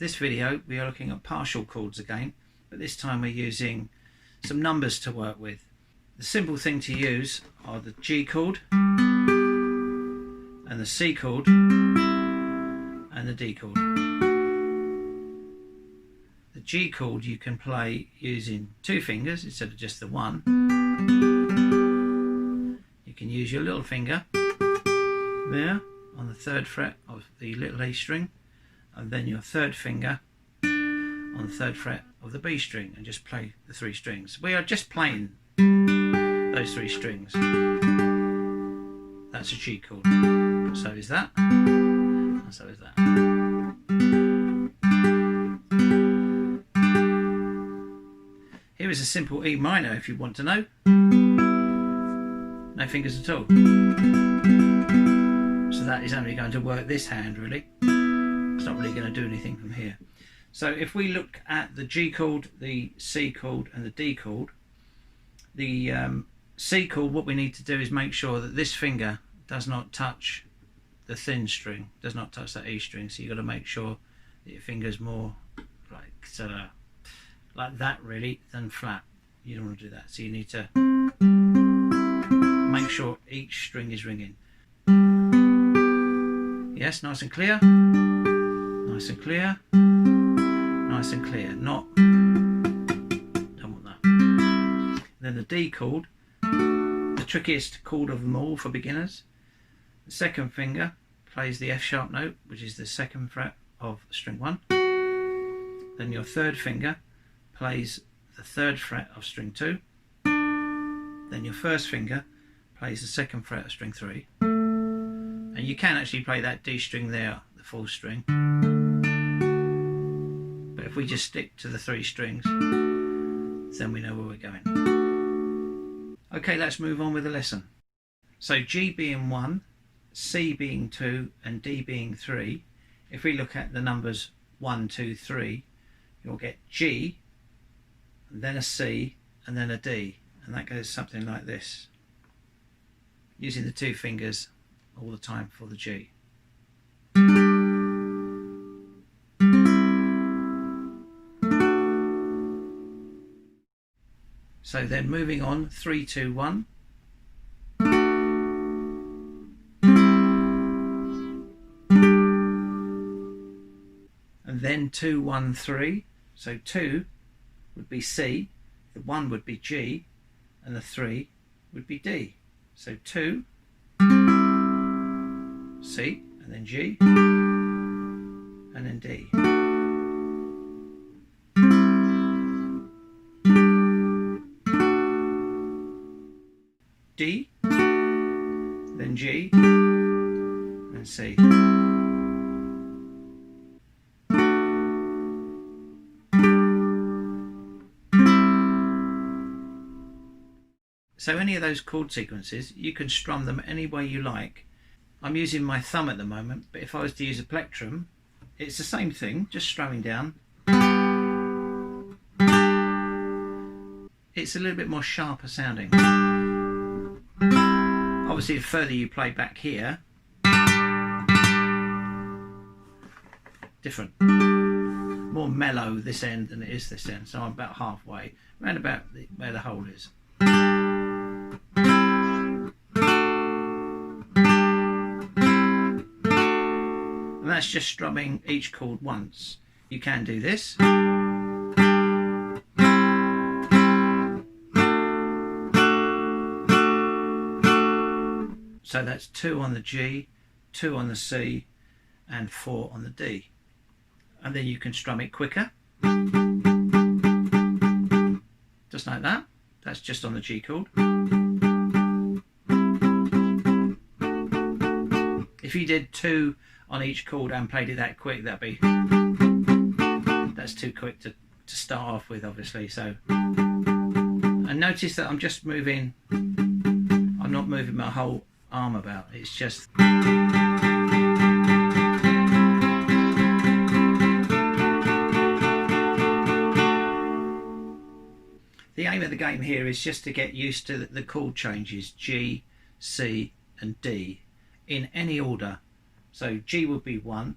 This video we are looking at partial chords again, but this time we're using some numbers to work with. The simple thing to use are the G chord and the C chord and the D chord. The G chord you can play using 2 fingers instead of just the 1. You can use your little finger there on the 3rd fret of the little A string, and then your 3rd finger on the 3rd fret of the B string, and just play the 3 strings. We are just playing those 3 strings. That's a G chord. So is that, and so is that. Here is a simple E minor if you want to know. No fingers at all. So that is only going to work this hand really. It's not really going to do anything from here. So if we look at the G chord, the C chord and the D chord, the C chord, what we need to do is make sure that this finger does not touch the thin string, does not touch that E string. So you've got to make sure that your finger's more like that really than flat. You don't want to do that. So you need to make sure each string is ringing. Yes, nice and clear. Nice and clear. Nice and clear. Not, don't want that. Then the D chord, the trickiest chord of them all for beginners. The 2nd finger plays the F sharp note, which is the 2nd fret of string 1. Then your 3rd finger plays the 3rd fret of string 2. Then your 1st finger plays the 2nd fret of string 3. And you can actually play that D string there, the full string. But if we just stick to the 3 strings, then we know where we're going. Okay, let's move on with the lesson. So G being 1, C being 2 and D being 3, if we look at the numbers 1, 2, 3, you'll get G, and then a C, and then a D. And that goes something like this, using the 2 fingers all the time for the G. So then moving on, 3, 2, 1. And then 2, 1, 3. So 2 would be C, the 1 would be G, and the 3 would be D. So 2, C, and then G, and then D. D, then G, and C. So any of those chord sequences, you can strum them any way you like. I'm using my thumb at the moment, but if I was to use a plectrum, it's the same thing, just strumming down. It's a little bit more sharper sounding. Obviously, the further you play back here, different. More mellow this end than it is this end, so I'm about halfway, around about where the hole is. And that's just strumming each chord once. You can do this. So that's 2 on the G, 2 on the C, and 4 on the D. And then you can strum it quicker. Just like that. That's just on the G chord. If you did 2 on each chord and played it that quick, that's too quick to start off with, obviously. So, and notice that I'm just moving, I'm not moving my whole arm about, it's just the aim of the game here is just to get used to the chord changes G, C and D in any order. So G would be 1,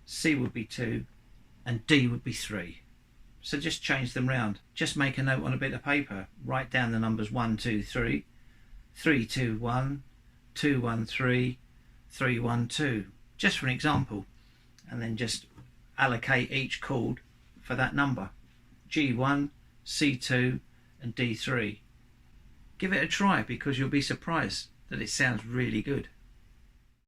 C would be 2, and D would be 3. So just change them round. Just make a note on a bit of paper. Write down the numbers 1, 2, 3, 3, 2, 1, 2, 1, 3, 3, 1, 2. Just for an example. And then just allocate each chord for that number. G1, C2 and D3. Give it a try because you'll be surprised that it sounds really good.